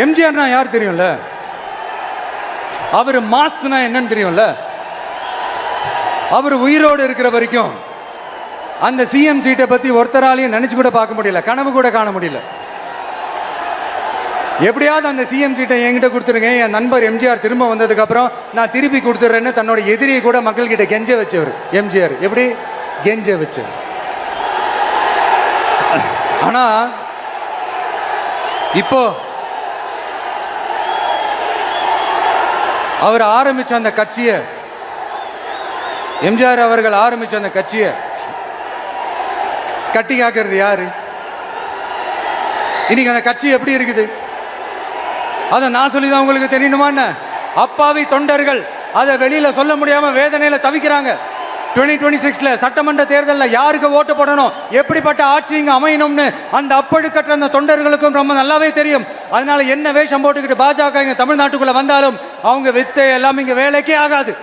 எம்ஜிஆர்னா யார் தெரியும்ல, அவர் மாஸ்னா என்னன்னு தெரியும்ல. அவர் உயிரோடு இருக்கிற வரைக்கும் அந்த சிஎம் சீட்டை பத்தி ஒருத்தராலையும் நினைச்சு கூட பார்க்க முடியல, கனவு கூட காண முடியல. எப்படியாவது அந்த சிஎம் சீட்டை என்கிட்ட கொடுத்துருங்க, என் நண்பர் எம்ஜிஆர் திரும்ப வந்ததுக்கு அப்புறம் நான் திருப்பி கொடுத்துட்றேன்னு தன்னோட எதிரியை கூட மக்கள் கிட்ட கெஞ்ச வச்சவர் எம்ஜிஆர். எப்படி கெஞ்ச வச்சவர். ஆனா இப்போ அவர் ஆரம்பிச்ச அந்த கட்சியை, எம்ஜிஆர் அவர்கள் ஆரம்பிச்ச அந்த கட்சியை கட்டி காக்கிறது யாரு? இன்னைக்கு அந்த கட்சி எப்படி இருக்குது அதை நான் சொல்லிதான் உங்களுக்கு தெரியணுமா? அப்பாவி தொண்டர்கள் அதை வெளியில சொல்ல முடியாம வேதனையில தவிக்கிறாங்க. 2026 சட்டமன்ற தேர்தலில் யாருக்கு ஓட்டு போடணும், எப்படிப்பட்ட ஆட்சி இங்க அமையணும்னு அந்த அப்பழுக்கற்ற அந்த தொண்டர்களுக்கும் ரொம்ப நல்லாவே தெரியும். அதனால என்ன வேஷம் போட்டுக்கிட்டு பாஜக இங்க தமிழ்நாட்டுக்குள்ள வந்தாலும் அவங்க வித்தை எல்லாம் இங்க வேலைக்கே ஆகாது.